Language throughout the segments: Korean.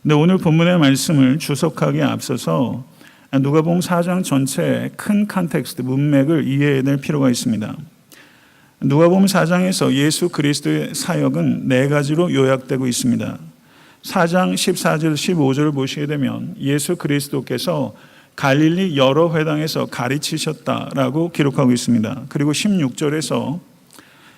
근데 오늘 본문의 말씀을 주석하기에 앞서서 누가복음 4장 전체의 큰 컨텍스트, 문맥을 이해해야 될 필요가 있습니다. 누가복음 4장에서 예수 그리스도의 사역은 네 가지로 요약되고 있습니다. 4장 14절 15절을 보시게 되면 예수 그리스도께서 갈릴리 여러 회당에서 가르치셨다라고 기록하고 있습니다. 그리고 16절에서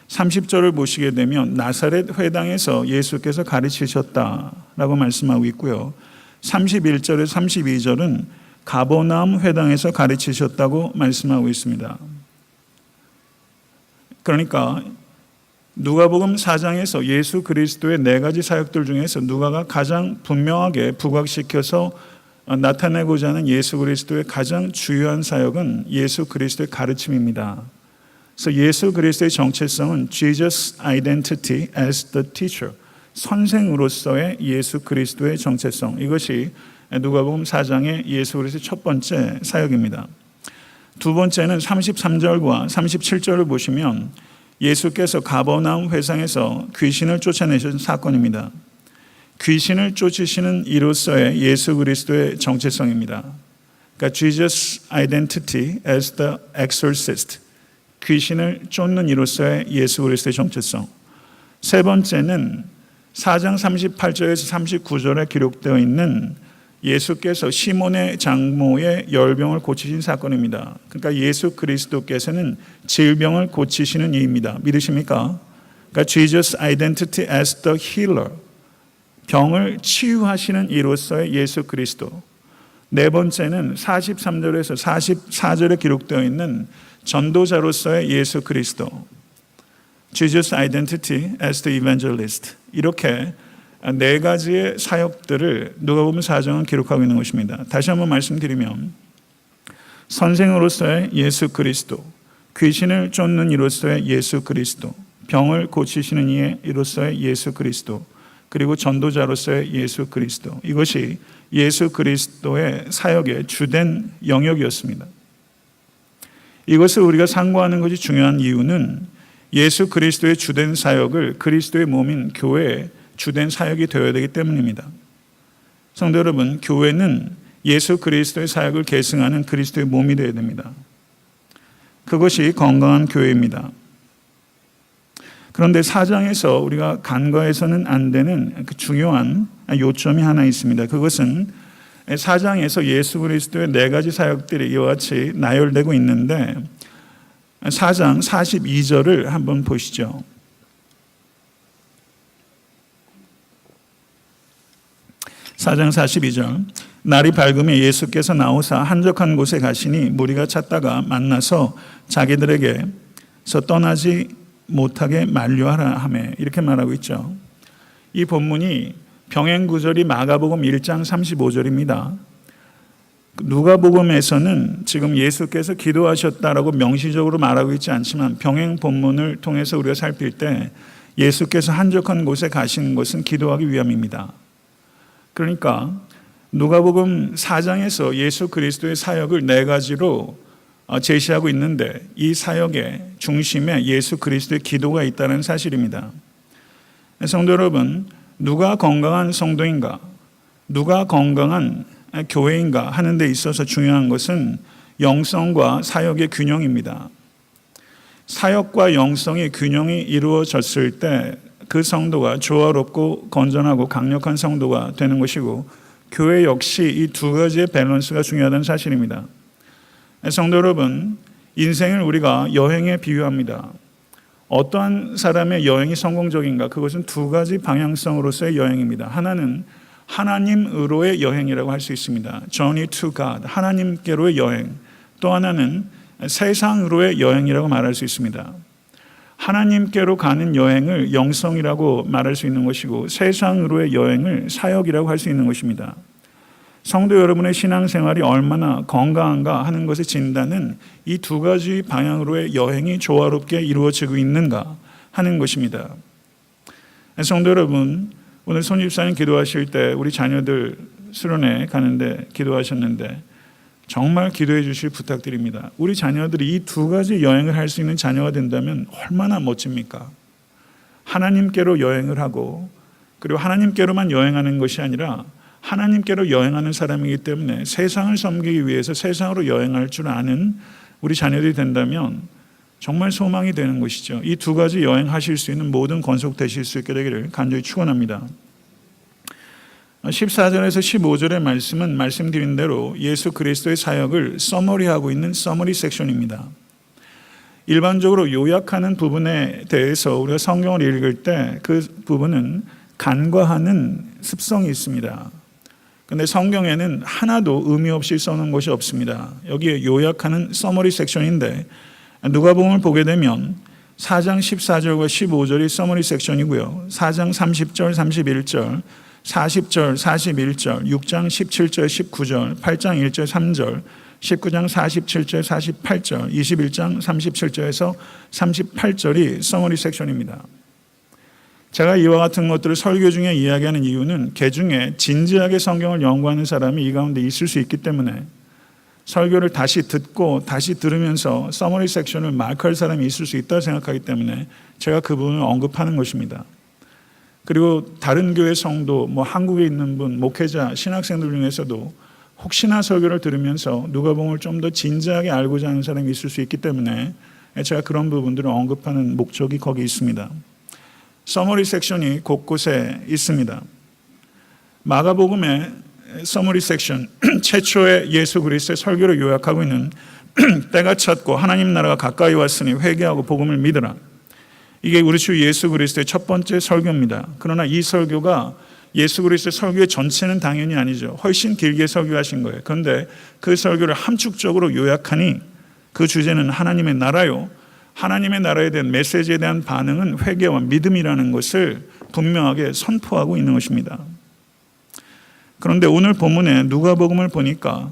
30절을 보시게 되면 나사렛 회당에서 예수께서 가르치셨다라고 말씀하고 있고요. 31절에서 32절은 가버나움 회당에서 가르치셨다고 말씀하고 있습니다. 그러니까 누가복음 4장에서 예수 그리스도의 네 가지 사역들 중에서 누가가 가장 분명하게 부각시켜서 나타내고자 하는 예수 그리스도의 가장 주요한 사역은 예수 그리스도의 가르침입니다. 그래서 예수 그리스도의 정체성은 Jesus identity as the teacher, 선생으로서의 예수 그리스도의 정체성, 이것이 누가복음 4장의 예수 그리스도의 첫 번째 사역입니다. 두 번째는 33절과 37절을 보시면 예수께서 가버나움 회당에서 귀신을 쫓아내신 사건입니다. 귀신을 쫓으시는 이로서의 예수 그리스도의 정체성입니다. 그러니까 Jesus identity as the exorcist, 귀신을 쫓는 이로서의 예수 그리스도의 정체성. 세 번째는 4장 38절에서 39절에 기록되어 있는 예수께서 시몬의 장모의 열병을 고치신 사건입니다. 그러니까 예수 그리스도께서는 질병을 고치시는 이입니다. 믿으십니까? 그러니까 Jesus identity as the healer, 병을 치유하시는 이로서의 예수 그리스도. 네 번째는 43절에서 44절에 기록되어 있는 전도자로서의 예수 그리스도, Jesus identity as the evangelist. 이렇게 네 가지의 사역들을 누가복음 4장은 기록하고 있는 것입니다. 다시 한번 말씀드리면 선생으로서의 예수 그리스도, 귀신을 쫓는 이로서의 예수 그리스도, 병을 고치시는 이로서의 예수 그리스도, 그리고 전도자로서의 예수 그리스도. 이것이 예수 그리스도의 사역의 주된 영역이었습니다. 이것을 우리가 상고하는 것이 중요한 이유는 예수 그리스도의 주된 사역을 그리스도의 몸인 교회에 주된 사역이 되어야 되기 때문입니다. 성도 여러분, 교회는 예수 그리스도의 사역을 계승하는 그리스도의 몸이 되어야 됩니다. 그것이 건강한 교회입니다. 그런데 4장에서 우리가 간과해서는 안 되는 그 중요한 요점이 하나 있습니다. 그것은 4장에서 예수 그리스도의 네 가지 사역들이 이와 같이 나열되고 있는데 4장 42절을 한번 보시죠. 4장 42절, 날이 밝으면 예수께서 나오사 한적한 곳에 가시니 무리가 찾다가 만나서 자기들에게서 떠나지 못하게 만류하라 하매, 이렇게 말하고 있죠. 이 본문이 병행 구절이 마가복음 1장 35절입니다. 누가복음에서는 지금 예수께서 기도하셨다라고 명시적으로 말하고 있지 않지만 병행 본문을 통해서 우리가 살필 때 예수께서 한적한 곳에 가신 것은 기도하기 위함입니다. 그러니까 누가복음 4장에서 예수 그리스도의 사역을 네 가지로 제시하고 있는데 이 사역의 중심에 예수 그리스도의 기도가 있다는 사실입니다. 성도 여러분, 누가 건강한 성도인가, 누가 건강한 교회인가 하는 데 있어서 중요한 것은 영성과 사역의 균형입니다. 사역과 영성의 균형이 이루어졌을 때 그 성도가 조화롭고 건전하고 강력한 성도가 되는 것이고, 교회 역시 이 두 가지의 밸런스가 중요하다는 사실입니다. 성도 여러분, 인생을 우리가 여행에 비유합니다. 어떠한 사람의 여행이 성공적인가? 그것은 두 가지 방향성으로서의 여행입니다. 하나는 하나님으로의 여행이라고 할 수 있습니다. Journey to God, 하나님께로의 여행. 또 하나는 세상으로의 여행이라고 말할 수 있습니다. 하나님께로 가는 여행을 영성이라고 말할 수 있는 것이고, 세상으로의 여행을 사역이라고 할 수 있는 것입니다. 성도 여러분의 신앙생활이 얼마나 건강한가 하는 것의 진단은 이 두 가지 방향으로의 여행이 조화롭게 이루어지고 있는가 하는 것입니다. 성도 여러분, 오늘 손집사님 기도하실 때 우리 자녀들 수련회 가는데 기도하셨는데 정말 기도해 주실 부탁드립니다. 우리 자녀들이 이 두 가지 여행을 할 수 있는 자녀가 된다면 얼마나 멋집니까? 하나님께로 여행을 하고, 그리고 하나님께로만 여행하는 것이 아니라 하나님께로 여행하는 사람이기 때문에 세상을 섬기기 위해서 세상으로 여행할 줄 아는 우리 자녀들이 된다면 정말 소망이 되는 것이죠. 이 두 가지 여행하실 수 있는 모든 건속되실 수 있게 되기를 간절히 축원합니다. 14절에서 15절의 말씀은 말씀드린 대로 예수 그리스도의 사역을 서머리하고 있는 서머리 섹션입니다. 일반적으로 요약하는 부분에 대해서 우리가 성경을 읽을 때 그 부분은 간과하는 습성이 있습니다. 그런데 성경에는 하나도 의미 없이 써놓은 것이 없습니다. 여기에 요약하는 서머리 섹션인데 누가복음을 보게 되면 4장 14절과 15절이 서머리 섹션이고요. 4장 30절, 31절, 40절, 41절, 6장 17절, 19절, 8장 1절, 3절, 19장 47절, 48절, 21장 37절에서 38절이 서머리 섹션입니다. 제가 이와 같은 것들을 설교 중에 이야기하는 이유는 개중에 진지하게 성경을 연구하는 사람이 이 가운데 있을 수 있기 때문에 설교를 다시 듣고 다시 들으면서 서머리 섹션을 마크할 사람이 있을 수 있다고 생각하기 때문에 제가 그 부분을 언급하는 것입니다. 그리고 다른 교회 성도, 한국에 있는 분, 목회자, 신학생들 중에서도 혹시나 설교를 들으면서 누가복음을 좀 더 진지하게 알고자 하는 사람이 있을 수 있기 때문에 제가 그런 부분들을 언급하는 목적이 거기 있습니다. 서머리 섹션이 곳곳에 있습니다. 마가복음의 서머리 섹션, 최초의 예수 그리스도의 설교를 요약하고 있는 때가 찼고 하나님 나라가 가까이 왔으니 회개하고 복음을 믿으라. 이게 우리 주 예수 그리스도의 첫 번째 설교입니다. 그러나 이 설교가 예수 그리스도의 설교의 전체는 당연히 아니죠. 훨씬 길게 설교하신 거예요. 그런데 그 설교를 함축적으로 요약하니 그 주제는 하나님의 나라요. 하나님의 나라에 대한 메시지에 대한 반응은 회개와 믿음이라는 것을 분명하게 선포하고 있는 것입니다. 그런데 오늘 본문에 누가복음을 보니까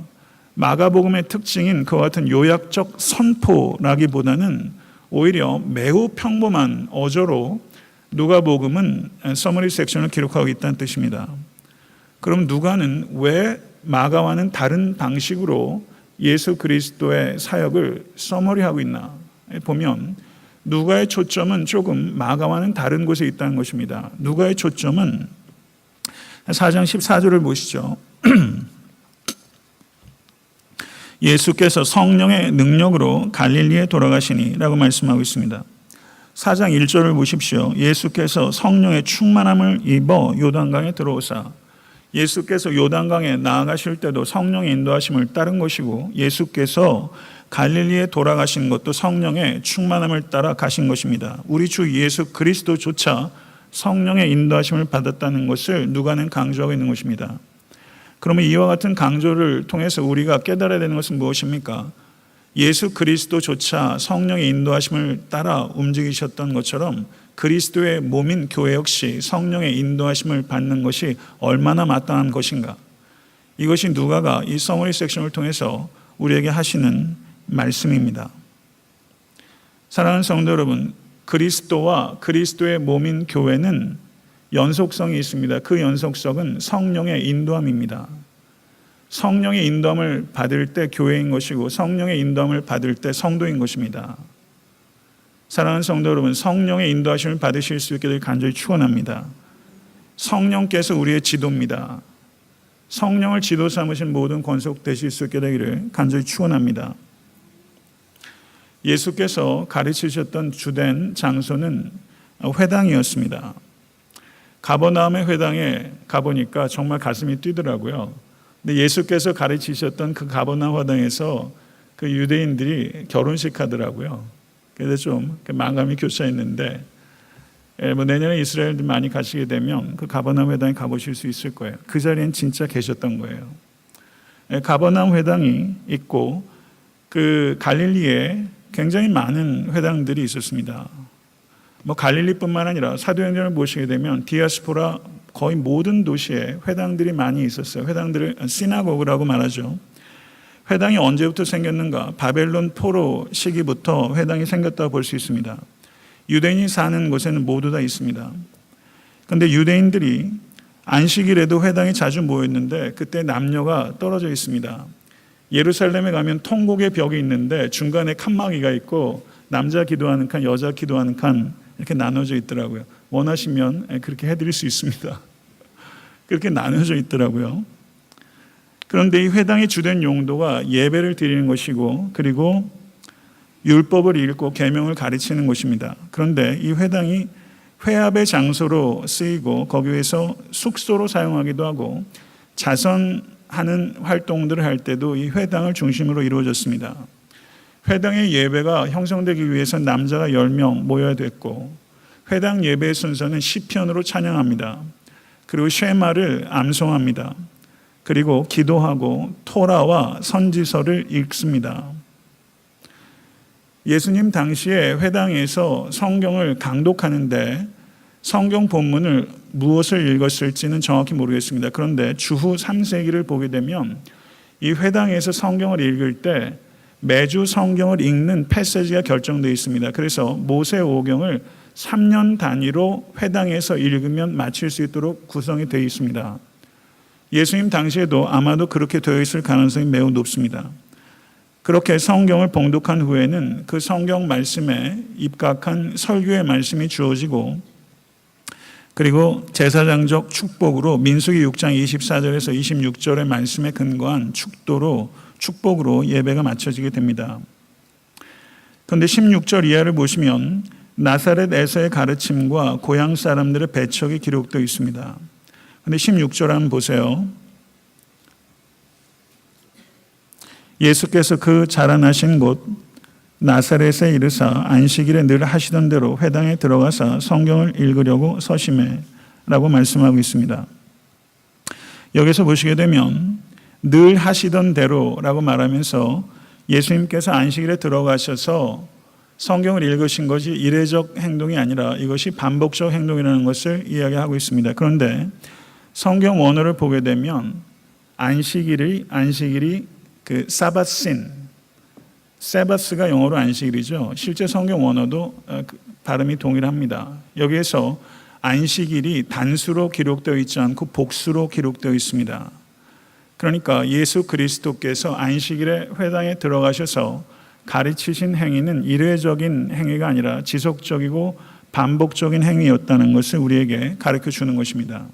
마가복음의 특징인 그와 같은 요약적 선포라기보다는 오히려 매우 평범한 어조로 누가복음은 서머리 섹션을 기록하고 있다는 뜻입니다. 그럼 누가는 왜 마가와는 다른 방식으로 예수 그리스도의 사역을 서머리하고 있나 보면 누가의 초점은 조금 마가와는 다른 곳에 있다는 것입니다. 누가의 초점은 4장 14절을 보시죠. 예수께서 성령의 능력으로 갈릴리에 돌아가시니 라고 말씀하고 있습니다. 4장 1절을 보십시오. 예수께서 성령의 충만함을 입어 요단강에 들어오사. 예수께서 요단강에 나아가실 때도 성령의 인도하심을 따른 것이고 예수께서 갈릴리에 돌아가신 것도 성령의 충만함을 따라 가신 것입니다. 우리 주 예수 그리스도조차 성령의 인도하심을 받았다는 것을 누가는 강조하고 있는 것입니다. 그러면 이와 같은 강조를 통해서 우리가 깨달아야 되는 것은 무엇입니까? 예수 그리스도조차 성령의 인도하심을 따라 움직이셨던 것처럼 그리스도의 몸인 교회 역시 성령의 인도하심을 받는 것이 얼마나 마땅한 것인가? 이것이 누가가 이 서머리 섹션을 통해서 우리에게 하시는 말씀입니다. 사랑하는 성도 여러분, 그리스도와 그리스도의 몸인 교회는 연속성이 있습니다. 그 연속성은 성령의 인도함입니다. 성령의 인도함을 받을 때 교회인 것이고 성령의 인도함을 받을 때 성도인 것입니다. 사랑하는 성도 여러분, 성령의 인도하심을 받으실 수 있게 될 간절히 축원합니다. 성령께서 우리의 지도입니다. 성령을 지도 삼으신 모든 권속되실 수 있게 되기를 간절히 축원합니다. 예수께서 가르치셨던 주된 장소는 회당이었습니다. 가버나움의 회당에 가보니까 정말 가슴이 뛰더라고요. 근데 예수께서 가르치셨던 그 가버나움 회당에서 그 유대인들이 결혼식 하더라고요. 그래서 좀 마음이 교차했는데 내년에 이스라엘들 많이 가시게 되면 그 가버나움 회당에 가보실 수 있을 거예요. 그 자리엔 진짜 계셨던 거예요. 가버나움 회당이 있고 그 갈릴리에 굉장히 많은 회당들이 있었습니다. 갈릴리뿐만 아니라 사도행전을 보시게 되면 디아스포라 거의 모든 도시에 회당들이 많이 있었어요. 회당들을 시나고그라고 말하죠. 회당이 언제부터 생겼는가? 바벨론 포로 시기부터 회당이 생겼다고 볼 수 있습니다. 유대인이 사는 곳에는 모두 다 있습니다. 그런데 유대인들이 안식일에도 회당에 자주 모였는데 그때 남녀가 떨어져 있습니다. 예루살렘에 가면 통곡의 벽이 있는데 중간에 칸막이가 있고 남자 기도하는 칸, 여자 기도하는 칸 이렇게 나눠져 있더라고요. 원하시면 그렇게 해드릴 수 있습니다. 그렇게 나눠져 있더라고요. 그런데 이 회당의 주된 용도가 예배를 드리는 것이고 그리고 율법을 읽고 계명을 가르치는 곳입니다. 그런데 이 회당이 회합의 장소로 쓰이고 거기에서 숙소로 사용하기도 하고 자선하는 활동들을 할 때도 이 회당을 중심으로 이루어졌습니다. 회당의 예배가 형성되기 위해서 남자가 10명 모여야 됐고 회당 예배의 순서는 시편으로 찬양합니다. 그리고 쉐마를 암송합니다. 그리고 기도하고 토라와 선지서를 읽습니다. 예수님 당시에 회당에서 성경을 강독하는데 성경 본문을 무엇을 읽었을지는 정확히 모르겠습니다. 그런데 주후 3세기를 보게 되면 이 회당에서 성경을 읽을 때 매주 성경을 읽는 패세지가 결정되어 있습니다. 그래서 모세오경을 3년 단위로 회당에서 읽으면 마칠 수 있도록 구성이 되어 있습니다. 예수님 당시에도 아마도 그렇게 되어 있을 가능성이 매우 높습니다. 그렇게 성경을 봉독한 후에는 그 성경 말씀에 입각한 설교의 말씀이 주어지고 그리고 제사장적 축복으로 민수기 6장 24절에서 26절의 말씀에 근거한 축복으로 예배가 마쳐지게 됩니다. 그런데 16절 이하를 보시면 나사렛에서의 가르침과 고향 사람들의 배척이 기록되어 있습니다. 그런데 16절 한번 보세요. 예수께서 그 자라나신 곳 나사렛에 이르사 안식일에 늘 하시던 대로 회당에 들어가서 성경을 읽으려고 서심해라고 말씀하고 있습니다. 여기서 보시게 되면 늘 하시던 대로라고 말하면서 예수님께서 안식일에 들어가셔서 성경을 읽으신 것이 이례적 행동이 아니라 이것이 반복적 행동이라는 것을 이야기하고 있습니다. 그런데 성경 원어를 보게 되면 안식일이 그 사바신, 세바스가 영어로 안식일이죠. 실제 성경 원어도 발음이 동일합니다. 여기에서 안식일이 단수로 기록되어 있지 않고 복수로 기록되어 있습니다. 그러니까 예수 그리스도께서 안식일에 회당에 들어가셔서 가르치신 행위는 이례적인 행위가 아니라 지속적이고 반복적인 행위였다는 것을 우리에게 가르쳐 주는 것입니다.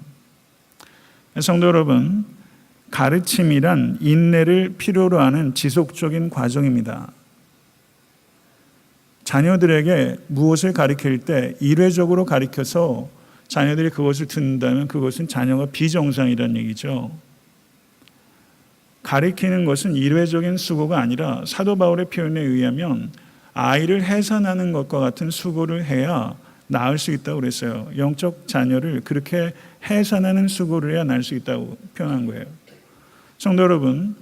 성도 여러분, 가르침이란 인내를 필요로 하는 지속적인 과정입니다. 자녀들에게 무엇을 가르칠 때 일회적으로 가르쳐서 자녀들이 그것을 듣는다면 그것은 자녀가 비정상이라는 얘기죠. 가르치는 것은 일회적인 수고가 아니라 사도 바울의 표현에 의하면 아이를 해산하는 것과 같은 수고를 해야 낳을 수 있다고 그랬어요. 영적 자녀를 그렇게 해산하는 수고를 해야 낳을 수 있다고 표현한 거예요. 성도 여러분,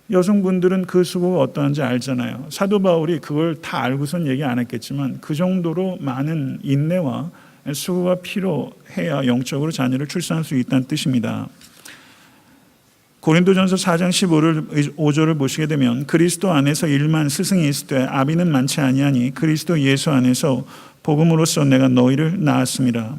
여성분들은 그 수고가 어떠한지 알잖아요. 사도 바울이 그걸 다 알고선 얘기 안 했겠지만 그 정도로 많은 인내와 수고가 필요해야 영적으로 자녀를 출산할 수 있다는 뜻입니다. 고린도전서 4장 15절을 보시게 되면 그리스도 안에서 일만 스승이 있으되 아비는 많지 아니하니 그리스도 예수 안에서 복음으로써 내가 너희를 낳았습니다.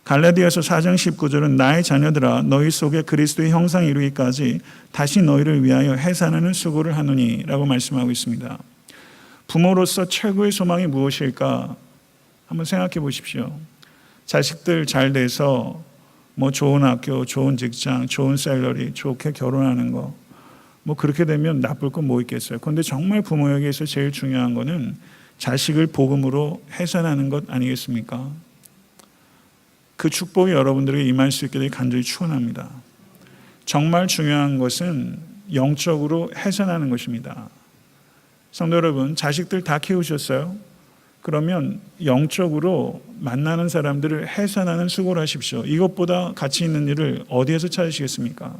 갈라디아서 4장 19절은 나의 자녀들아 너희 속에 그리스도의 형상이 이루기까지 다시 너희를 위하여 해산하는 수고를 하노니 라고 말씀하고 있습니다. 부모로서 최고의 소망이 무엇일까? 한번 생각해 보십시오. 자식들 잘 돼서 뭐 좋은 학교, 좋은 직장, 좋은 샐러리, 좋게 결혼하는 거, 뭐 그렇게 되면 나쁠 건 뭐 있겠어요. 그런데 정말 부모에게서 제일 중요한 거는 자식을 복음으로 해산하는 것 아니겠습니까? 그 축복이 여러분들에게 임할 수 있게 되길 간절히 축원합니다. 정말 중요한 것은 영적으로 해산하는 것입니다. 성도 여러분, 자식들 다 키우셨어요? 그러면 영적으로 만나는 사람들을 해산하는 수고를 하십시오. 이것보다 가치 있는 일을 어디에서 찾으시겠습니까?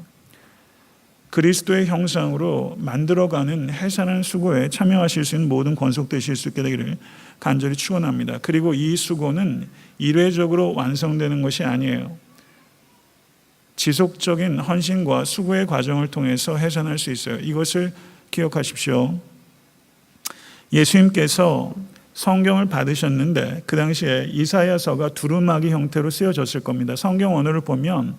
그리스도의 형상으로 만들어가는 해산하는 수고에 참여하실 수 있는 모든 권속되실 수 있게 되기를 간절히 축원합니다. 그리고 이 수고는 일회적으로 완성되는 것이 아니에요. 지속적인 헌신과 수고의 과정을 통해서 해산할 수 있어요. 이것을 기억하십시오. 예수님께서 성경을 받으셨는데 그 당시에 이사야서가 두루마기 형태로 쓰여졌을 겁니다. 성경 언어를 보면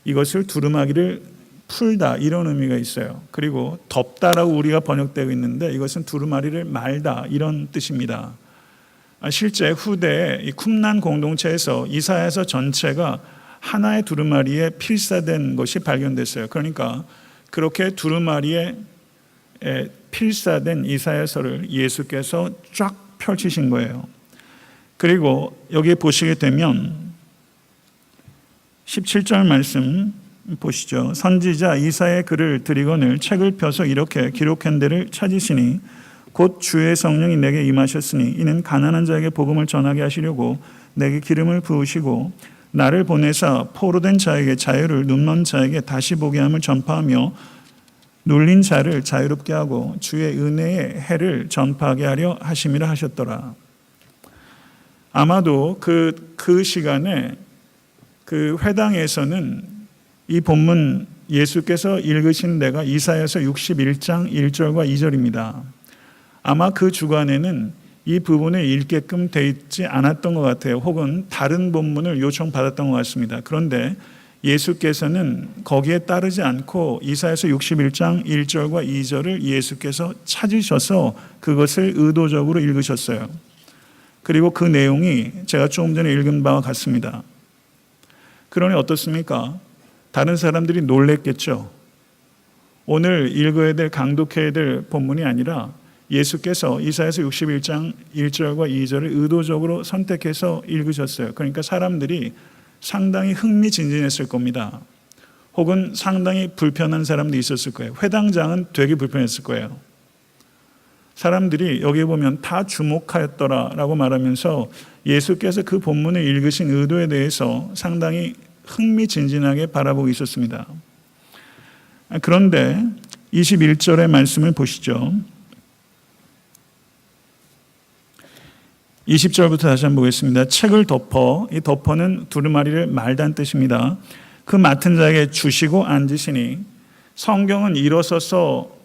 이것을 두루마기를 풀다 이런 의미가 있어요. 그리고 덮다라고 우리가 번역되고 있는데 이것은 두루마리를 말다 이런 뜻입니다. 실제 후대에 이 쿰란 공동체에서 이사야서 전체가 하나의 두루마리에 필사된 것이 발견됐어요. 그러니까 그렇게 두루마리에 필사된 이사야서를 예수께서 쫙 펼치신 거예요. 그리고 여기에 보시게 되면 17절 말씀 보시죠. 선지자 이사야의 글을 드리거늘 책을 펴서 이렇게 기록한 데를 찾으시니 곧 주의 성령이 내게 임하셨으니 이는 가난한 자에게 복음을 전하게 하시려고 내게 기름을 부으시고 나를 보내사 포로된 자에게 자유를, 눈먼 자에게 다시 보게 함을 전파하며 눌린 자를 자유롭게 하고 주의 은혜의 해를 전파하게 하려 하심이라 하셨더라. 아마도 그 시간에 그 회당에서는 이 본문 예수께서 읽으신 데가 이사야서 61장 1절과 2절입니다. 아마 그 주간에는 이 부분을 읽게끔 돼 있지 않았던 것 같아요. 혹은 다른 본문을 요청받았던 것 같습니다. 그런데 예수께서는 거기에 따르지 않고 이사야서 61장 1절과 2절을 예수께서 찾으셔서 그것을 의도적으로 읽으셨어요. 그리고 그 내용이 제가 조금 전에 읽은 바와 같습니다. 그러니 어떻습니까? 다른 사람들이 놀랬겠죠. 오늘 읽어야 될, 강독해야 될 본문이 아니라 예수께서 이사야서 61장 1절과 2절을 의도적으로 선택해서 읽으셨어요. 그러니까 사람들이 상당히 흥미진진했을 겁니다. 혹은 상당히 불편한 사람도 있었을 거예요. 회당장은 되게 불편했을 거예요. 사람들이 여기 보면 다 주목하였더라라고 말하면서 예수께서 그 본문을 읽으신 의도에 대해서 상당히 흥미진진하게 바라보고 있었습니다. 그런데 21절의 말씀을 보시죠. 20절부터 다시 한번 보겠습니다. 책을 덮어, 이 덮어는 두루마리를 말단 뜻입니다. 그 맡은 자에게 주시고 앉으시니, 성경은 일어서서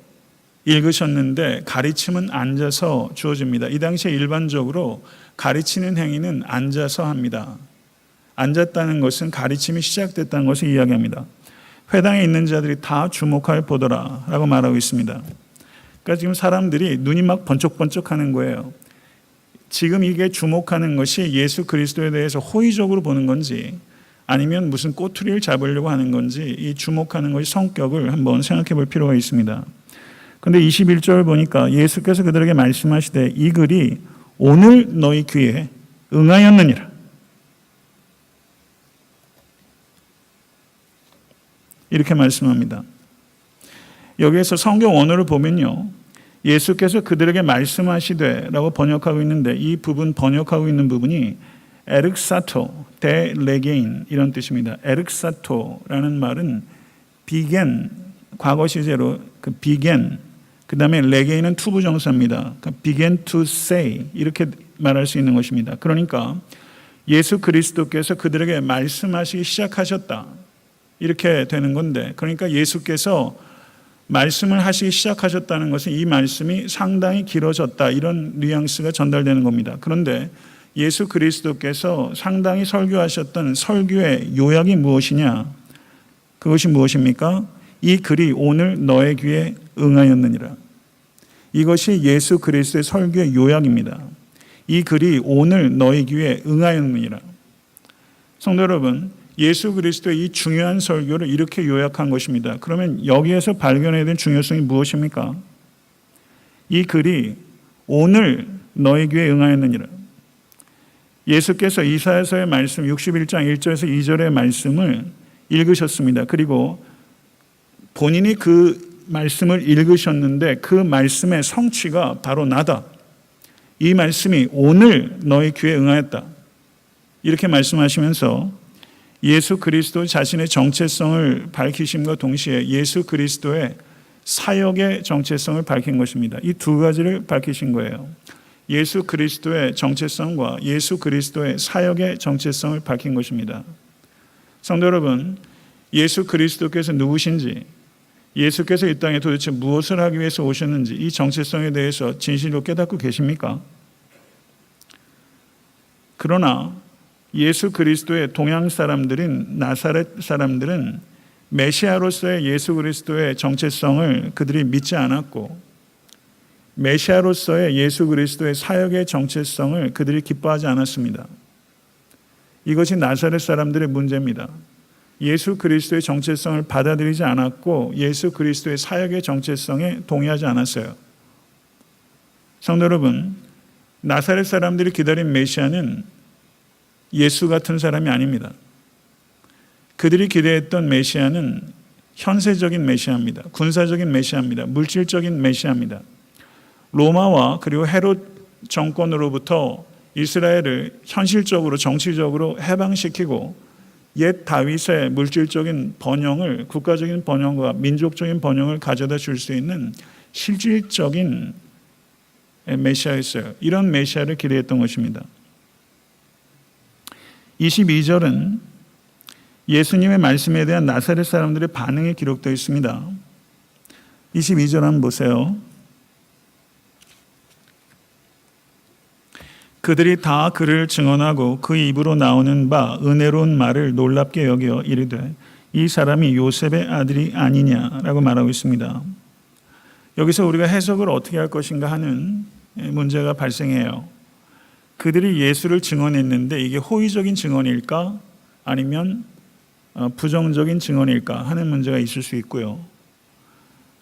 읽으셨는데 가르침은 앉아서 주어집니다. 이 당시에 일반적으로 가르치는 행위는 앉아서 합니다. 앉았다는 것은 가르침이 시작됐다는 것을 이야기합니다. 회당에 있는 자들이 다 주목하여 보더라 라고 말하고 있습니다. 그러니까 지금 사람들이 눈이 막 번쩍번쩍하는 거예요. 지금 이게 주목하는 것이 예수 그리스도에 대해서 호의적으로 보는 건지 아니면 무슨 꼬투리를 잡으려고 하는 건지, 이 주목하는 것이 성격을 한번 생각해 볼 필요가 있습니다. 그런데 21절 보니까 예수께서 그들에게 말씀하시되 이 글이 오늘 너희 귀에 응하였느니라. 이렇게 말씀합니다. 여기에서 성경 원어를 보면요, 예수께서 그들에게 말씀하시되 라고 번역하고 있는데, 이 부분 번역하고 있는 부분이 에르사토, 데레게인 이런 뜻입니다. 에르사토라는 말은 비겐, 과거 시제로 그 비겐, 그 다음에 레게인은 투부정사입니다. 그러니까 began to say 이렇게 말할 수 있는 것입니다. 그러니까 예수 그리스도께서 그들에게 말씀하시기 시작하셨다 이렇게 되는 건데, 그러니까 예수께서 말씀을 하시기 시작하셨다는 것은 이 말씀이 상당히 길어졌다 이런 뉘앙스가 전달되는 겁니다. 그런데 예수 그리스도께서 상당히 설교하셨던 설교의 요약이 무엇이냐? 그것이 무엇입니까? 이 글이 오늘 너의 귀에 응하였느니라. 이것이 예수 그리스도의 설교의 요약입니다. 이 글이 오늘 너희 귀에 응하였느니라. 성도 여러분, 예수 그리스도의 이 중요한 설교를 이렇게 요약한 것입니다. 그러면 여기에서 발견해야 될 중요성이 무엇입니까? 이 글이 오늘 너희 귀에 응하였느니라. 예수께서 이사야서의 말씀 61장 1절에서 2절의 말씀을 읽으셨습니다. 그리고 본인이 그 말씀을 읽으셨는데 그 말씀의 성취가 바로 나다. 이 말씀이 오늘 너희 귀에 응하였다. 이렇게 말씀하시면서 예수 그리스도 자신의 정체성을 밝히심과 동시에 예수 그리스도의 사역의 정체성을 밝힌 것입니다. 이 두 가지를 밝히신 거예요. 예수 그리스도의 정체성과 예수 그리스도의 사역의 정체성을 밝힌 것입니다. 성도 여러분, 예수 그리스도께서 누구신지, 예수께서 이 땅에 도대체 무엇을 하기 위해서 오셨는지 이 정체성에 대해서 진실로 깨닫고 계십니까? 그러나 예수 그리스도의 동양 사람들인 나사렛 사람들은 메시아로서의 예수 그리스도의 정체성을 그들이 믿지 않았고, 메시아로서의 예수 그리스도의 사역의 정체성을 그들이 기뻐하지 않았습니다. 이것이 나사렛 사람들의 문제입니다. 예수 그리스도의 정체성을 받아들이지 않았고 예수 그리스도의 사역의 정체성에 동의하지 않았어요. 성도 여러분, 나사렛 사람들이 기다린 메시아는 예수 같은 사람이 아닙니다. 그들이 기대했던 메시아는 현세적인 메시아입니다. 군사적인 메시아입니다. 물질적인 메시아입니다. 로마와 그리고 헤롯 정권으로부터 이스라엘을 현실적으로 정치적으로 해방시키고 옛 다윗의 물질적인 번영을, 국가적인 번영과 민족적인 번영을 가져다 줄 수 있는 실질적인 메시아였어요. 이런 메시아를 기대했던 것입니다. 22절은 예수님의 말씀에 대한 나사렛 사람들의 반응이 기록되어 있습니다. 22절 한번 보세요. 그들이 다 그를 증언하고 그 입으로 나오는 바 은혜로운 말을 놀랍게 여겨 이르되 이 사람이 요셉의 아들이 아니냐라고 말하고 있습니다. 여기서 우리가 해석을 어떻게 할 것인가 하는 문제가 발생해요. 그들이 예수를 증언했는데 이게 호의적인 증언일까 아니면 부정적인 증언일까 하는 문제가 있을 수 있고요.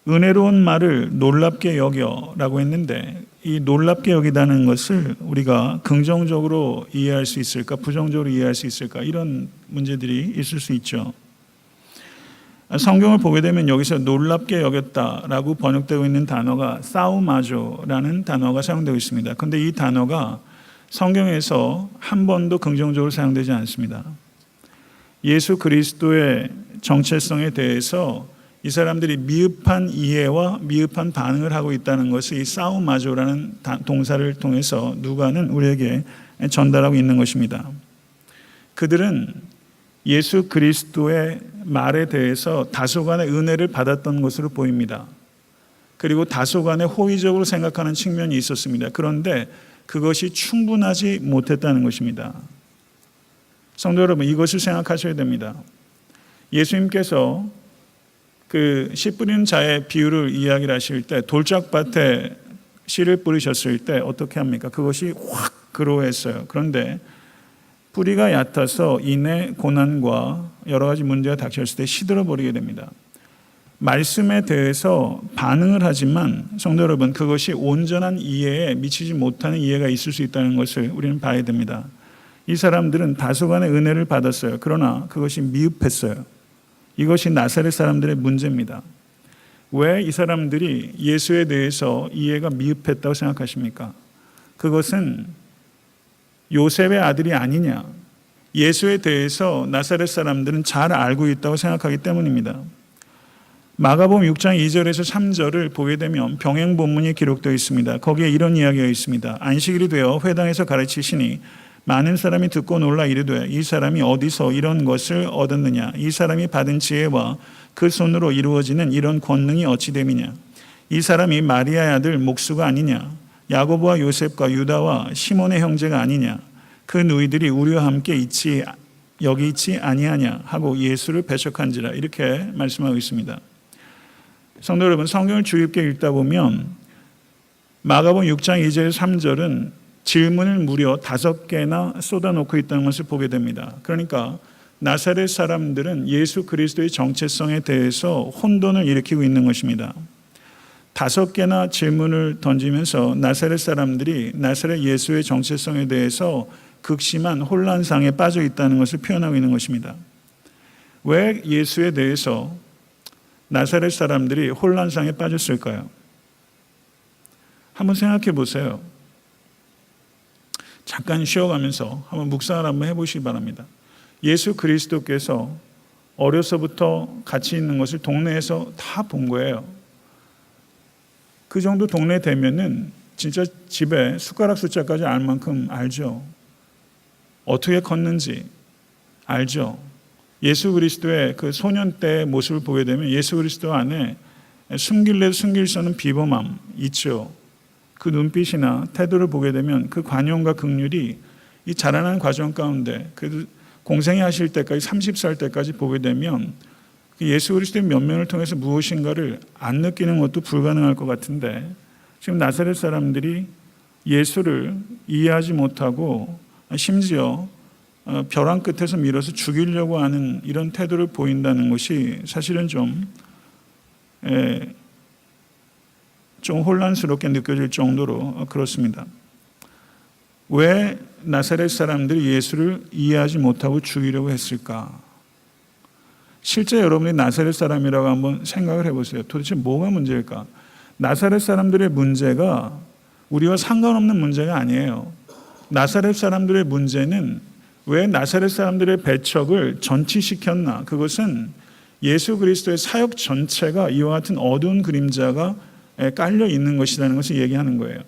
은혜로운 말을 놀랍게 여겨라고 했는데 이 놀랍게 여기다는 것을 우리가 긍정적으로 이해할 수 있을까 부정적으로 이해할 수 있을까 이런 문제들이 있을 수 있죠. 성경을 보게 되면 여기서 놀랍게 여겼다라고 번역되고 있는 단어가 사우마조라는 단어가 사용되고 있습니다. 그런데 이 단어가 성경에서 한 번도 긍정적으로 사용되지 않습니다. 예수 그리스도의 정체성에 대해서 이 사람들이 미흡한 이해와 미흡한 반응을 하고 있다는 것을 이 사우마조라는 동사를 통해서 누가는 우리에게 전달하고 있는 것입니다. 그들은 예수 그리스도의 말에 대해서 다소간의 은혜를 받았던 것으로 보입니다. 그리고 다소간의 호의적으로 생각하는 측면이 있었습니다. 그런데 그것이 충분하지 못했다는 것입니다. 성도 여러분, 이것을 생각하셔야 됩니다. 예수님께서 그 씨 뿌리는 자의 비유를 이야기를 하실 때 돌짝밭에 씨를 뿌리셨을 때 어떻게 합니까? 그것이 확 그로했어요. 그런데 뿌리가 얕아서 이내 고난과 여러 가지 문제가 닥쳤을 때 시들어 버리게 됩니다. 말씀에 대해서 반응을 하지만 성도 여러분, 그것이 온전한 이해에 미치지 못하는 이해가 있을 수 있다는 것을 우리는 봐야 됩니다. 이 사람들은 다소간의 은혜를 받았어요. 그러나 그것이 미흡했어요. 이것이 나사렛 사람들의 문제입니다. 왜 이 사람들이 예수에 대해서 이해가 미흡했다고 생각하십니까? 그것은 요셉의 아들이 아니냐, 예수에 대해서 나사렛 사람들은 잘 알고 있다고 생각하기 때문입니다. 마가복음 6장 2절에서 3절을 보게 되면 병행 본문이 기록되어 있습니다. 거기에 이런 이야기가 있습니다. 안식일이 되어 회당에서 가르치시니 많은 사람이 듣고 놀라 이르되 이 사람이 어디서 이런 것을 얻었느냐, 이 사람이 받은 지혜와 그 손으로 이루어지는 이런 권능이 어찌 됨이냐, 이 사람이 마리아의 아들 목수가 아니냐, 야고보와 요셉과 유다와 시몬의 형제가 아니냐, 그 누이들이 우리와 함께 여기 있지 아니하냐 하고 예수를 배척한지라, 이렇게 말씀하고 있습니다. 성도 여러분, 성경을 주의 깊게 읽다 보면 마가복음 6장 2절 3절은 질문을 무려 5개나 쏟아놓고 있다는 것을 보게 됩니다. 그러니까 나사렛 사람들은 예수 그리스도의 정체성에 대해서 혼돈을 일으키고 있는 것입니다. 5개나 질문을 던지면서 나사렛 사람들이 나사렛 예수의 정체성에 대해서 극심한 혼란상에 빠져 있다는 것을 표현하고 있는 것입니다. 왜 예수에 대해서 나사렛 사람들이 혼란상에 빠졌을까요? 한번 생각해 보세요. 잠깐 쉬어가면서 한번 묵상을 한번 해보시기 바랍니다. 예수 그리스도께서 어려서부터 같이 있는 것을 동네에서 다 본 거예요. 그 정도 동네 되면은 진짜 집에 숟가락 숫자까지 알 만큼 알죠. 어떻게 컸는지 알죠. 예수 그리스도의 그 소년 때의 모습을 보게 되면 예수 그리스도 안에 숨길래도 숨길 수 없는 비범함 있죠. 그 눈빛이나 태도를 보게 되면 그 관용과 긍휼이 이 자라나는 과정 가운데 그래도 공생애 하실 때까지 30살 때까지 보게 되면 예수 그리스도의 면면을 통해서 무엇인가를 안 느끼는 것도 불가능할 것 같은데 지금 나사렛 사람들이 예수를 이해하지 못하고 심지어 벼랑 끝에서 밀어서 죽이려고 하는 이런 태도를 보인다는 것이 사실은 좀 혼란스럽게 느껴질 정도로 그렇습니다. 왜 나사렛 사람들이 예수를 이해하지 못하고 죽이려고 했을까? 실제 여러분이 나사렛 사람이라고 한번 생각을 해보세요. 도대체 뭐가 문제일까? 나사렛 사람들의 문제가 우리와 상관없는 문제가 아니에요. 나사렛 사람들의 문제는 왜 나사렛 사람들의 배척을 전치시켰나? 그것은 예수 그리스도의 사역 전체가 이와 같은 어두운 그림자가 깔려 있는 것이라는 것을 얘기하는 거예요.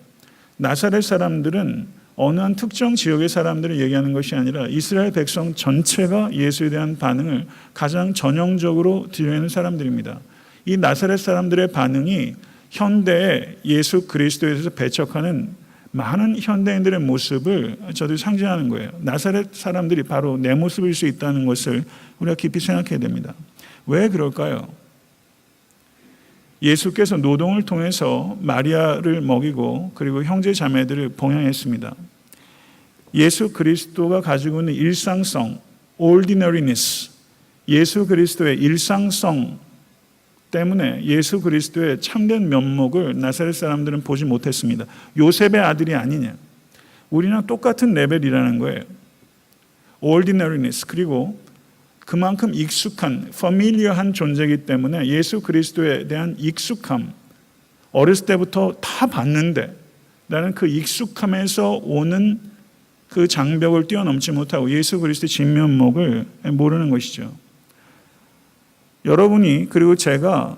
나사렛 사람들은 어느 한 특정 지역의 사람들을 얘기하는 것이 아니라 이스라엘 백성 전체가 예수에 대한 반응을 가장 전형적으로 드러내는 사람들입니다. 이 나사렛 사람들의 반응이 현대의 예수 그리스도에 대해서 배척하는 많은 현대인들의 모습을 저도 상징하는 거예요. 나사렛 사람들이 바로 내 모습일 수 있다는 것을 우리가 깊이 생각해야 됩니다. 왜 그럴까요? 예수께서 노동을 통해서 마리아를 먹이고 그리고 형제 자매들을 봉양했습니다. 예수 그리스도가 가지고 있는 일상성, ordinariness, 예수 그리스도의 일상성 때문에 예수 그리스도의 참된 면목을 나사렛 사람들은 보지 못했습니다. 요셉의 아들이 아니냐. 우리랑 똑같은 레벨이라는 거예요. ordinariness, 그리고 그만큼 익숙한, familiar한 존재이기 때문에 예수 그리스도에 대한 익숙함, 어렸을 때부터 다 봤는데 나는 그 익숙함에서 오는 그 장벽을 뛰어넘지 못하고 예수 그리스도의 진면목을 모르는 것이죠. 여러분이 그리고 제가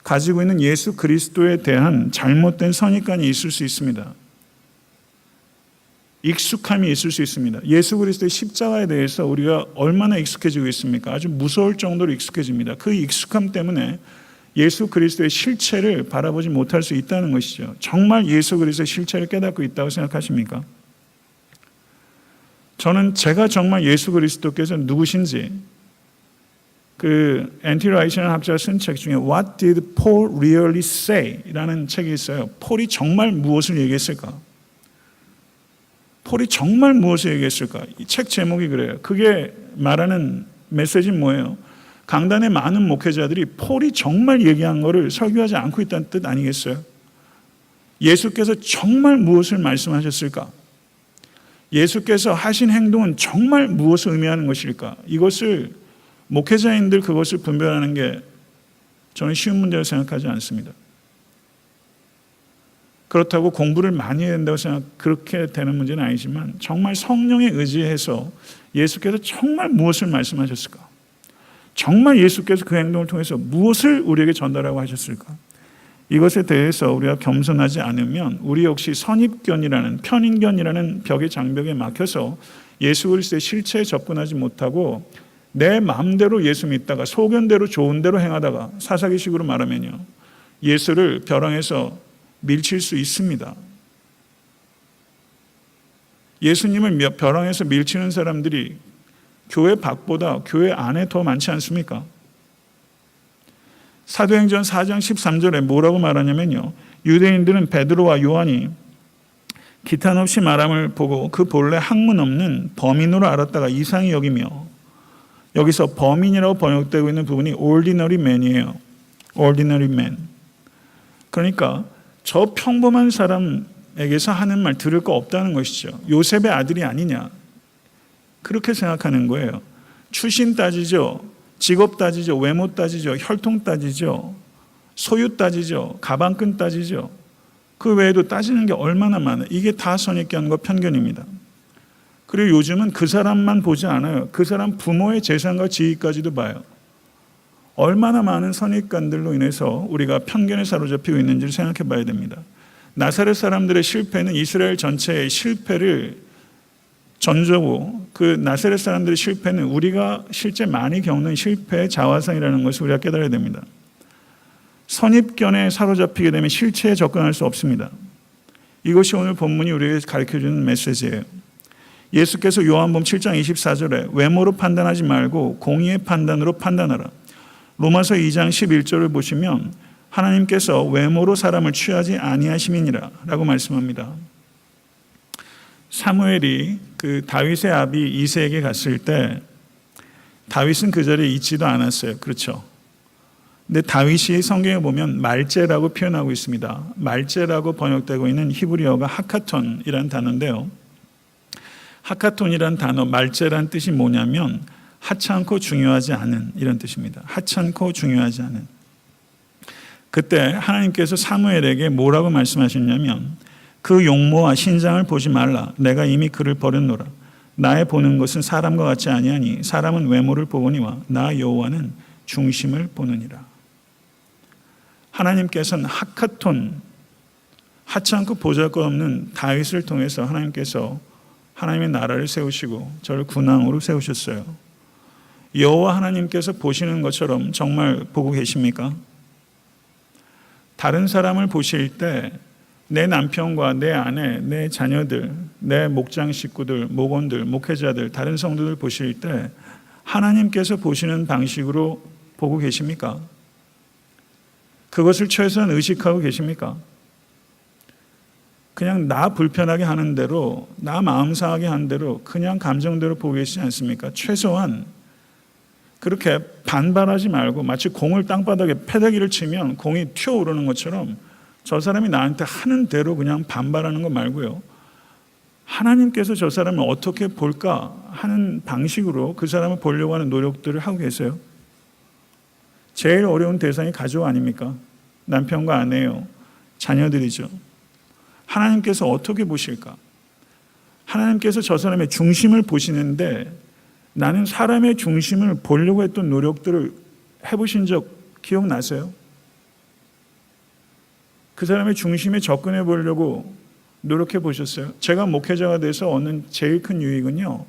가지고 있는 예수 그리스도에 대한 잘못된 선입관이 있을 수 있습니다. 익숙함이 있을 수 있습니다. 예수 그리스도의 십자가에 대해서 우리가 얼마나 익숙해지고 있습니까? 아주 무서울 정도로 익숙해집니다. 그 익숙함 때문에 예수 그리스도의 실체를 바라보지 못할 수 있다는 것이죠. 정말 예수 그리스도의 실체를 깨닫고 있다고 생각하십니까? 저는 제가 정말 예수 그리스도께서 누구신지 앤티 라이시라는 학자가 쓴 책 중에 What did Paul really say? 라는 책이 있어요. 폴이 정말 무엇을 얘기했을까? 폴이 정말 무엇을 얘기했을까? 이 책 제목이 그래요. 그게 말하는 메시지는 뭐예요? 강단의 많은 목회자들이 폴이 정말 얘기한 것을 설교하지 않고 있다는 뜻 아니겠어요? 예수께서 정말 무엇을 말씀하셨을까? 예수께서 하신 행동은 정말 무엇을 의미하는 것일까? 이것을 목회자인들 그것을 분별하는 게 저는 쉬운 문제라고 생각하지 않습니다. 그렇다고 공부를 많이 해야 된다고 그렇게 되는 문제는 아니지만 정말 성령에 의지해서 예수께서 정말 무엇을 말씀하셨을까? 정말 예수께서 그 행동을 통해서 무엇을 우리에게 전달하고 하셨을까? 이것에 대해서 우리가 겸손하지 않으면 우리 역시 선입견이라는 편인견이라는 벽의 장벽에 막혀서 예수 그리스도의 실체에 접근하지 못하고 내 마음대로 예수 믿다가 소견대로 좋은 대로 행하다가 사사기식으로 말하면요, 예수를 벼랑에서 밀칠 수 있습니다. 예수님을 벼랑에서 밀치는 사람들이 교회 밖보다 교회 안에 더 많지 않습니까? 사도행전 4장 13절에 뭐라고 말하냐면요, 유대인들은 베드로와 요한이 기탄 없이 말함을 보고 그 본래 학문 없는 범인으로 알았다가 이상히 여기며, 여기서 범인이라고 번역되고 있는 부분이 ordinary man이에요. ordinary man. 그러니까 저 평범한 사람에게서 하는 말 들을 거 없다는 것이죠. 요셉의 아들이 아니냐, 그렇게 생각하는 거예요. 출신 따지죠, 직업 따지죠, 외모 따지죠, 혈통 따지죠, 소유 따지죠, 가방끈 따지죠. 그 외에도 따지는 게 얼마나 많아요. 이게 다 선입견과 편견입니다. 그리고 요즘은 그 사람만 보지 않아요. 그 사람 부모의 재산과 지위까지도 봐요. 얼마나 많은 선입관들로 인해서 우리가 편견에 사로잡히고 있는지를 생각해 봐야 됩니다. 나사렛 사람들의 실패는 이스라엘 전체의 실패를 전조고, 그 나사렛 사람들의 실패는 우리가 실제 많이 겪는 실패의 자화상이라는 것을 우리가 깨달아야 됩니다. 선입견에 사로잡히게 되면 실체에 접근할 수 없습니다. 이것이 오늘 본문이 우리에게 가르쳐주는 메시지예요. 예수께서 요한복음 7장 24절에 외모로 판단하지 말고 공의의 판단으로 판단하라. 로마서 2장 11절을 보시면 하나님께서 외모로 사람을 취하지 아니하심이니라 라고 말씀합니다. 사무엘이 그 다윗의 아비 이새에게 갔을 때 다윗은 그 자리에 있지도 않았어요. 그렇죠? 근데 다윗이 성경에 보면 말제라고 표현하고 있습니다. 말제라고 번역되고 있는 히브리어가 하카톤이라는 단어인데요. 하카톤이라는 단어, 말제라는 뜻이 뭐냐면 하찮고 중요하지 않은 이런 뜻입니다. 하찮고 중요하지 않은. 그때 하나님께서 사무엘에게 뭐라고 말씀하셨냐면 그 용모와 신장을 보지 말라. 내가 이미 그를 버렸노라. 나의 보는 것은 사람과 같지 아니하니 사람은 외모를 보거니와 나 여호와는 중심을 보느니라. 하나님께서는 하카톤, 하찮고 보잘것없는 다윗을 통해서 하나님께서 하나님의 나라를 세우시고 저를 군왕으로 세우셨어요. 여호와 하나님께서 보시는 것처럼 정말 보고 계십니까? 다른 사람을 보실 때 내 남편과 내 아내, 내 자녀들, 내 목장 식구들, 목원들, 목회자들, 다른 성도들 보실 때 하나님께서 보시는 방식으로 보고 계십니까? 그것을 최소한 의식하고 계십니까? 그냥 나 불편하게 하는 대로, 나 마음 상하게 하는 대로 그냥 감정대로 보고 계시지 않습니까? 최소한 그렇게 반발하지 말고 마치 공을 땅바닥에 패대기를 치면 공이 튀어오르는 것처럼 저 사람이 나한테 하는 대로 그냥 반발하는 거 말고요. 하나님께서 저 사람을 어떻게 볼까 하는 방식으로 그 사람을 보려고 하는 노력들을 하고 계세요. 제일 어려운 대상이 가족 아닙니까? 남편과 아내요. 자녀들이죠. 하나님께서 어떻게 보실까? 하나님께서 저 사람의 중심을 보시는데 나는 사람의 중심을 보려고 했던 노력들을 해보신 적 기억나세요? 그 사람의 중심에 접근해 보려고 노력해 보셨어요? 제가 목회자가 돼서 얻는 제일 큰 유익은요,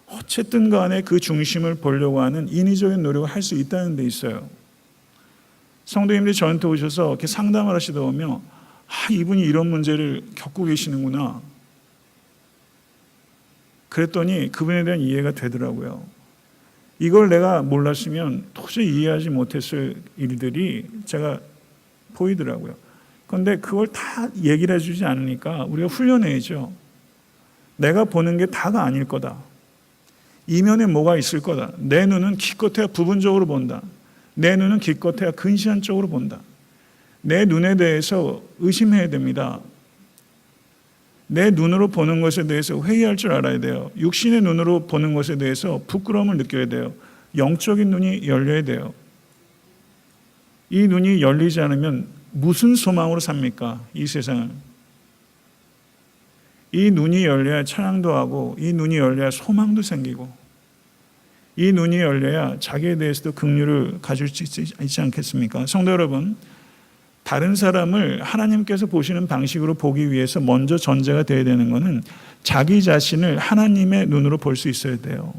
어쨌든 간에 그 중심을 보려고 하는 인위적인 노력을 할 수 있다는 데 있어요. 성도님들이 저한테 오셔서 이렇게 상담을 하시다 보면 이분이 이런 문제를 겪고 계시는구나. 그랬더니 그분에 대한 이해가 되더라고요. 이걸 내가 몰랐으면 도저히 이해하지 못했을 일들이 제가 보이더라고요. 그런데 그걸 다 얘기를 해주지 않으니까 우리가 훈련해야죠. 내가 보는 게 다가 아닐 거다. 이면에 뭐가 있을 거다. 내 눈은 기껏해야 부분적으로 본다. 내 눈은 기껏해야 근시안 쪽으로 본다. 내 눈에 대해서 의심해야 됩니다. 내 눈으로 보는 것에 대해서 회의할 줄 알아야 돼요. 육신의 눈으로 보는 것에 대해서 부끄러움을 느껴야 돼요. 영적인 눈이 열려야 돼요. 이 눈이 열리지 않으면 무슨 소망으로 삽니까? 이 세상을. 이 눈이 열려야 찬양도 하고, 이 눈이 열려야 소망도 생기고, 이 눈이 열려야 자기에 대해서도 긍휼을 가질 수 있지 않겠습니까? 성도 여러분, 다른 사람을 하나님께서 보시는 방식으로 보기 위해서 먼저 전제가 되어야 되는 것은 자기 자신을 하나님의 눈으로 볼 수 있어야 돼요.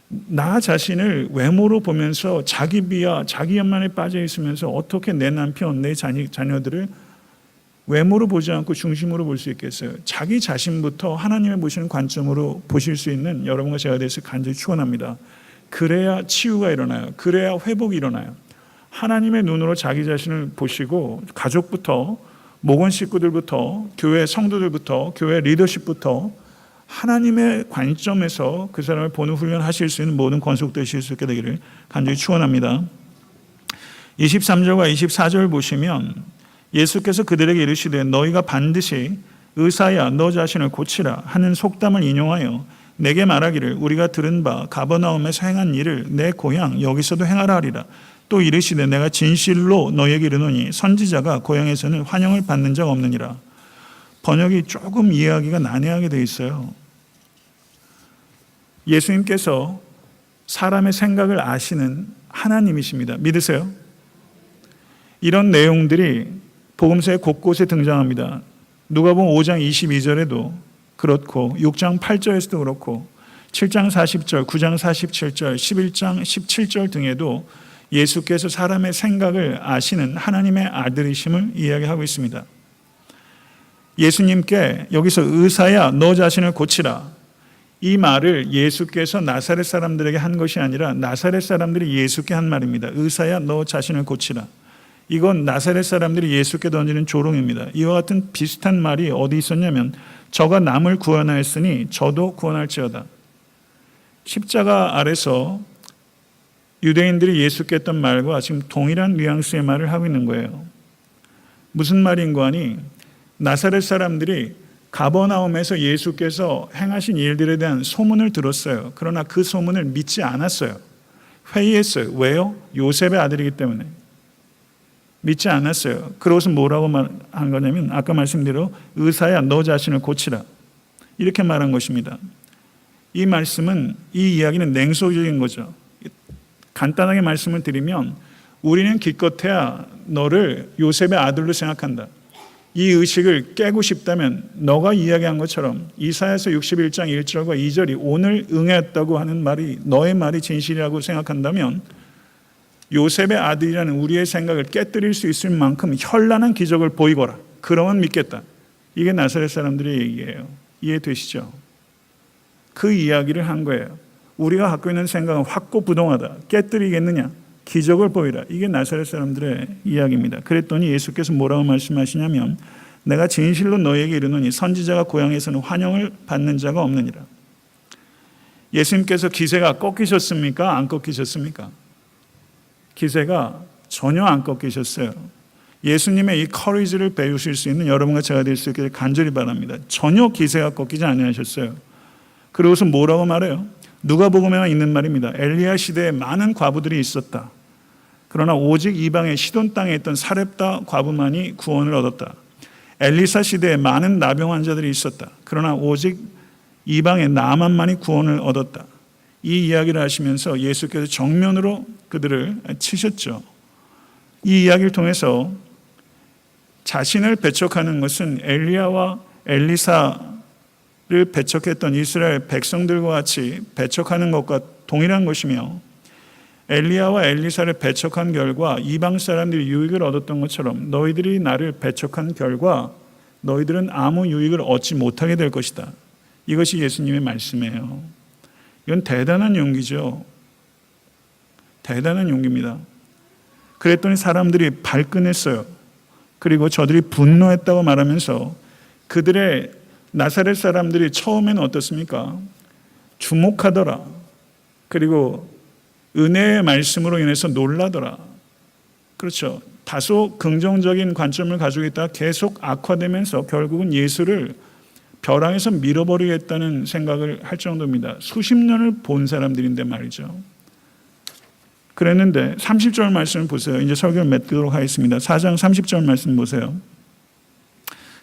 나 자신을 외모로 보면서 자기 비하, 자기 연만에 빠져 있으면서 어떻게 내 남편, 내 자녀들을 외모로 보지 않고 중심으로 볼 수 있겠어요? 자기 자신부터 하나님의 보시는 관점으로 보실 수 있는 여러분과 제가 되어서 간절히 축원합니다. 그래야 치유가 일어나요. 그래야 회복이 일어나요. 하나님의 눈으로 자기 자신을 보시고 가족부터, 목원 식구들부터, 교회 성도들부터, 교회 리더십부터 하나님의 관점에서 그 사람을 보는 훈련하실 수 있는 모든 권속되실 수 있게 되기를 간절히 축원합니다. 23절과 24절 보시면 예수께서 그들에게 이르시되 너희가 반드시 의사야 너 자신을 고치라 하는 속담을 인용하여 내게 말하기를 우리가 들은 바 가버나움에서 행한 일을 내 고향 여기서도 행하라 하리라. 또 이르시되 내가 진실로 너희에게 이르노니 선지자가 고향에서는 환영을 받는 자가 없느니라. 번역이 조금 이해하기가 난해하게 되어 있어요. 예수님께서 사람의 생각을 아시는 하나님이십니다. 믿으세요? 이런 내용들이 복음서의 곳곳에 등장합니다. 누가복음 5장 22절에도 그렇고 6장 8절에서도 그렇고 7장 40절, 9장 47절, 11장 17절 등에도 예수께서 사람의 생각을 아시는 하나님의 아들이심을 이야기하고 있습니다. 예수님께 여기서 의사야 너 자신을 고치라, 이 말을 예수께서 나사렛 사람들에게 한 것이 아니라 나사렛 사람들이 예수께 한 말입니다. 의사야 너 자신을 고치라. 이건 나사렛 사람들이 예수께 던지는 조롱입니다. 이와 같은 비슷한 말이 어디 있었냐면 저가 남을 구원하였으니 저도 구원할지어다. 십자가 아래서 유대인들이 예수께 했던 말과 지금 동일한 뉘앙스의 말을 하고 있는 거예요. 무슨 말인고 하니 나사렛 사람들이 가버나움에서 예수께서 행하신 일들에 대한 소문을 들었어요. 그러나 그 소문을 믿지 않았어요. 회의했어요. 왜요? 요셉의 아들이기 때문에. 믿지 않았어요. 그러고서 뭐라고 한 거냐면 아까 말씀대로 의사야 너 자신을 고치라. 이렇게 말한 것입니다. 이 말씀은, 이 이야기는 냉소적인 거죠. 간단하게 말씀을 드리면 우리는 기껏해야 너를 요셉의 아들로 생각한다. 이 의식을 깨고 싶다면 너가 이야기한 것처럼 이사야서 61장 1절과 2절이 오늘 응했다고 하는 말이 너의 말이 진실이라고 생각한다면 요셉의 아들이라는 우리의 생각을 깨뜨릴 수 있을 만큼 현란한 기적을 보이거라. 그러면 믿겠다. 이게 나사렛 사람들의 얘기예요. 이해되시죠? 그 이야기를 한 거예요. 우리가 갖고 있는 생각은 확고부동하다. 깨뜨리겠느냐? 기적을 보이라. 이게 나사렛 사람들의 이야기입니다. 그랬더니 예수께서 뭐라고 말씀하시냐면 내가 진실로 너에게 이르노니 선지자가 고향에서는 환영을 받는 자가 없느니라. 예수님께서 기세가 꺾이셨습니까? 안 꺾이셨습니까? 기세가 전혀 안 꺾이셨어요. 예수님의 이 커리지를 배우실 수 있는 여러분과 제가 될 수 있기를 간절히 바랍니다. 전혀 기세가 꺾이지 아니하셨어요. 그러고서 뭐라고 말해요? 누가복음에만 있는 말입니다. 엘리야 시대에 많은 과부들이 있었다. 그러나 오직 이방의 시돈 땅에 있던 사렙다 과부만이 구원을 얻었다. 엘리사 시대에 많은 나병 환자들이 있었다. 그러나 오직 이방의 나만만이 구원을 얻었다. 이 이야기를 하시면서 예수께서 정면으로 그들을 치셨죠. 이 이야기를 통해서 자신을 배척하는 것은 엘리야와 엘리사를 배척했던 이스라엘 백성들과 같이 배척하는 것과 동일한 것이며 엘리야와 엘리사를 배척한 결과 이방 사람들이 유익을 얻었던 것처럼 너희들이 나를 배척한 결과 너희들은 아무 유익을 얻지 못하게 될 것이다. 이것이 예수님의 말씀이에요. 이건 대단한 용기죠. 대단한 용기입니다. 그랬더니 사람들이 발끈했어요. 그리고 저들이 분노했다고 말하면서 그들의 나사렛 사람들이 처음에는 어떻습니까? 주목하더라. 그리고 은혜의 말씀으로 인해서 놀라더라. 그렇죠. 다소 긍정적인 관점을 가지고 있다가 계속 악화되면서 결국은 예수를 벼랑에서 밀어버리겠다는 생각을 할 정도입니다. 수십 년을 본 사람들인데 말이죠. 그랬는데 30절 말씀을 보세요. 이제 설교를 맺도록 하겠습니다. 4장 30절 말씀 보세요.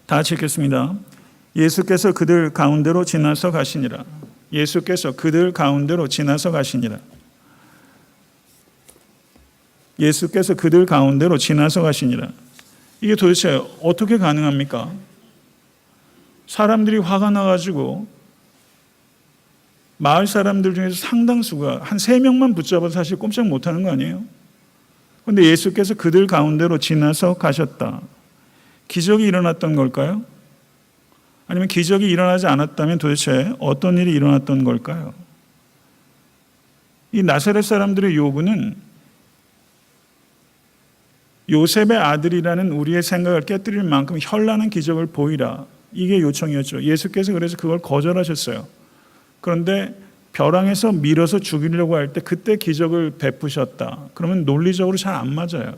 다 같이 읽겠습니다. 예수께서 그들 가운데로 지나서 가시니라. 예수께서 그들 가운데로 지나서 가시니라. 예수께서 그들 가운데로 지나서 가시니라. 이게 도대체 어떻게 가능합니까? 사람들이 화가 나가지고 마을 사람들 중에서 상당수가 한 3명만 붙잡아도 사실 꼼짝 못하는 거 아니에요? 그런데 예수께서 그들 가운데로 지나서 가셨다. 기적이 일어났던 걸까요? 아니면 기적이 일어나지 않았다면 도대체 어떤 일이 일어났던 걸까요? 이 나사렛 사람들의 요구는 요셉의 아들이라는 우리의 생각을 깨뜨릴 만큼 현란한 기적을 보이라. 이게 요청이었죠. 예수께서 그래서 그걸 거절하셨어요. 그런데 벼랑에서 밀어서 죽이려고 할 때 그때 기적을 베푸셨다. 그러면 논리적으로 잘 안 맞아요.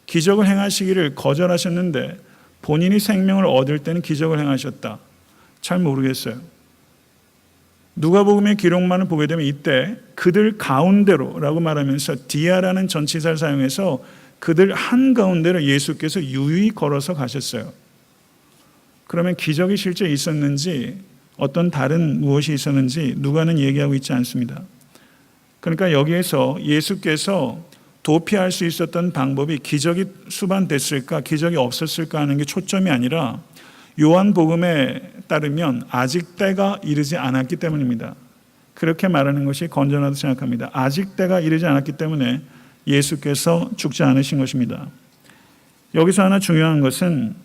기적을 행하시기를 거절하셨는데 본인이 생명을 얻을 때는 기적을 행하셨다. 잘 모르겠어요. 누가복음의 기록만을 보게 되면 이때 그들 가운데로라고 말하면서 디아라는 전치사를 사용해서 그들 한가운데로 예수께서 유유히 걸어서 가셨어요. 그러면 기적이 실제 있었는지 어떤 다른 무엇이 있었는지 누가는 얘기하고 있지 않습니다. 그러니까 여기에서 예수께서 도피할 수 있었던 방법이 기적이 수반됐을까 기적이 없었을까 하는 게 초점이 아니라 요한복음에 따르면 아직 때가 이르지 않았기 때문입니다. 그렇게 말하는 것이 건전하다고 생각합니다. 아직 때가 이르지 않았기 때문에 예수께서 죽지 않으신 것입니다. 여기서 하나 중요한 것은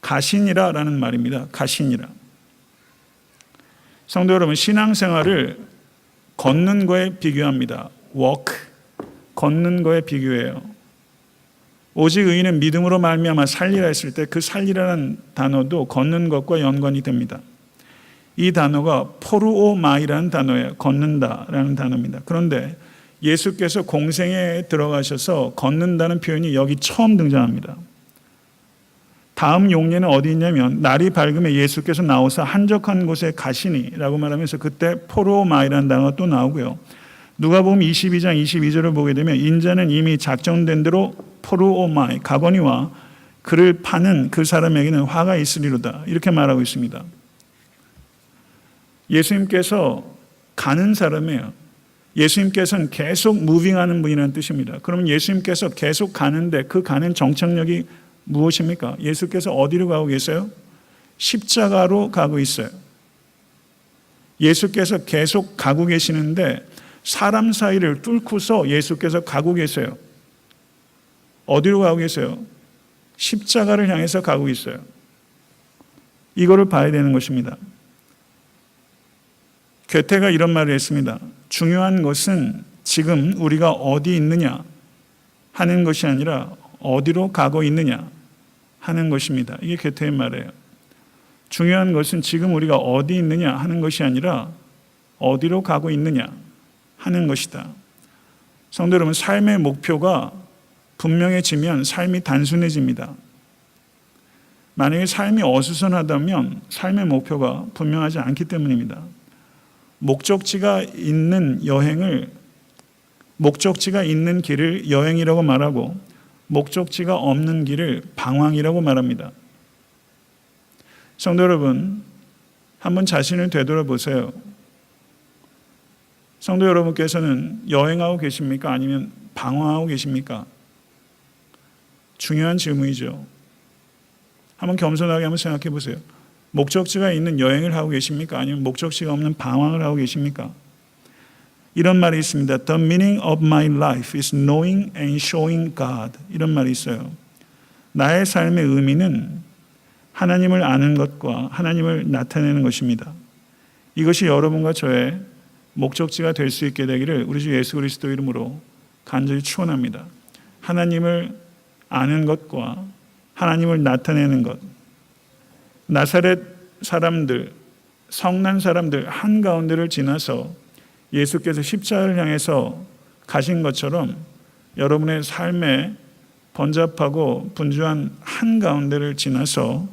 가시니라라는 말입니다. 가시니라. 성도 여러분, 신앙생활을 걷는 거에 비교합니다. walk, 걷는 거에 비교해요. 오직 의인은 믿음으로 말미암아 살리라 했을 때 그 살리라는 단어도 걷는 것과 연관이 됩니다. 이 단어가 포르오마이라는 단어예요. 걷는다라는 단어입니다. 그런데 예수께서 공생에 들어가셔서 걷는다는 표현이 여기 처음 등장합니다. 다음 용례는 어디 있냐면 날이 밝으면 예수께서 나오사 한적한 곳에 가시니라고 말하면서 그때 포르오마이라는 단어가 또 나오고요. 누가복음 22장 22절을 보게 되면 인자는 이미 작정된 대로 포르오마이 가거니와 그를 파는 그 사람에게는 화가 있으리로다 이렇게 말하고 있습니다. 예수님께서 가는 사람이에요. 예수님께서는 계속 무빙하는 분이라는 뜻입니다. 그러면 예수님께서 계속 가는데 그 가는 정착력이 무엇입니까? 예수께서 어디로 가고 계세요? 십자가로 가고 있어요. 예수께서 계속 가고 계시는데 사람 사이를 뚫고서 예수께서 가고 계세요. 어디로 가고 계세요? 십자가를 향해서 가고 있어요. 이거를 봐야 되는 것입니다. 괴테가 이런 말을 했습니다. 중요한 것은 지금 우리가 어디 있느냐 하는 것이 아니라 어디로 가고 있느냐 하는 것입니다. 이게 괴테의 말이에요. 중요한 것은 지금 우리가 어디 있느냐 하는 것이 아니라 어디로 가고 있느냐 하는 것이다. 성도 여러분, 삶의 목표가 분명해지면 삶이 단순해집니다. 만약에 삶이 어수선하다면 삶의 목표가 분명하지 않기 때문입니다. 목적지가 있는 여행을, 목적지가 있는 길을 여행이라고 말하고 목적지가 없는 길을 방황이라고 말합니다. 성도 여러분, 한번 자신을 되돌아보세요. 성도 여러분께서는 여행하고 계십니까? 아니면 방황하고 계십니까? 중요한 질문이죠. 한번 겸손하게 한번 생각해 보세요. 목적지가 있는 여행을 하고 계십니까? 아니면 목적지가 없는 방황을 하고 계십니까? 이런 말이 있습니다. The meaning of my life is knowing and showing God. 이런 말이 있어요. 나의 삶의 의미는 하나님을 아는 것과 하나님을 나타내는 것입니다. 이것이 여러분과 저의 목적지가 될 수 있게 되기를 우리 주 예수 그리스도 이름으로 간절히 축원합니다. 하나님을 아는 것과 하나님을 나타내는 것. 나사렛 사람들, 성난 사람들 한가운데를 지나서 예수께서 십자가를 향해서 가신 것처럼 여러분의 삶의 번잡하고 분주한 한가운데를 지나서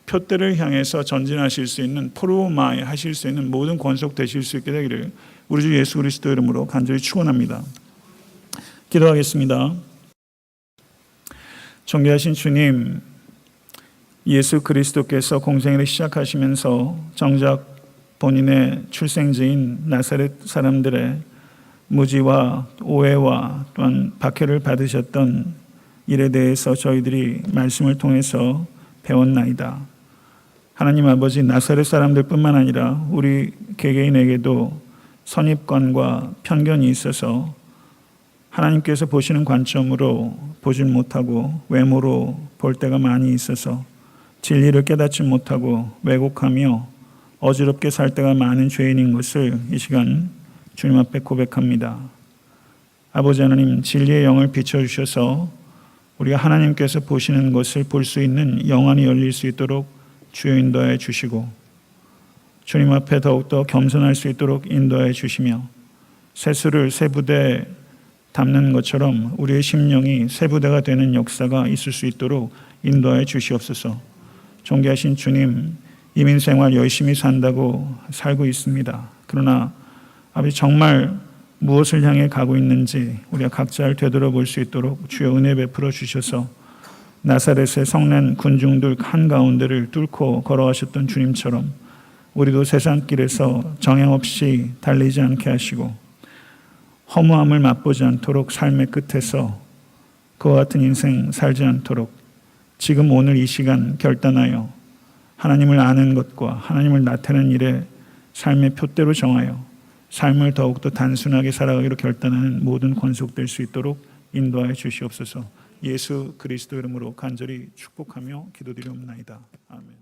표대를 향해서 전진하실 수 있는 포르오마이 하실 수 있는 모든 권속 되실 수 있게 되기를 우리 주 예수 그리스도 이름으로 간절히 축원합니다. 기도하겠습니다. 존귀하신 주님, 예수 그리스도께서 공생애를 시작하시면서 정작 본인의 출생지인 나사렛 사람들의 무지와 오해와 또한 박해를 받으셨던 일에 대해서 저희들이 말씀을 통해서 배웠나이다. 하나님 아버지, 나사렛 사람들뿐만 아니라 우리 개개인에게도 선입관과 편견이 있어서 하나님께서 보시는 관점으로 보질 못하고 외모로 볼 때가 많이 있어서 진리를 깨닫지 못하고 왜곡하며 어지럽게 살 때가 많은 죄인인 것을 이 시간 주님 앞에 고백합니다. 아버지 하나님, 진리의 영을 비춰주셔서 우리가 하나님께서 보시는 것을 볼 수 있는 영안이 열릴 수 있도록 주여 인도해 주시고 주님 앞에 더욱더 겸손할 수 있도록 인도해 주시며 세수를 세 부대에 담는 것처럼 우리의 심령이 세 부대가 되는 역사가 있을 수 있도록 인도해 주시옵소서. 존귀하신 주님, 이민생활 열심히 산다고 살고 있습니다. 그러나 아버지, 정말 무엇을 향해 가고 있는지 우리가 각자를 되돌아볼 수 있도록 주여 은혜 베풀어 주셔서 나사렛의 성난 군중들 한가운데를 뚫고 걸어가셨던 주님처럼 우리도 세상길에서 정형 없이 달리지 않게 하시고 허무함을 맛보지 않도록 삶의 끝에서 그와 같은 인생 살지 않도록 지금 오늘 이 시간 결단하여 하나님을 아는 것과 하나님을 나타내는 일에 삶의 표대로 정하여 삶을 더욱더 단순하게 살아가기로 결단하는 모든 권속될 수 있도록 인도하여 주시옵소서. 예수 그리스도 이름으로 간절히 축복하며 기도드리옵나이다. 아멘.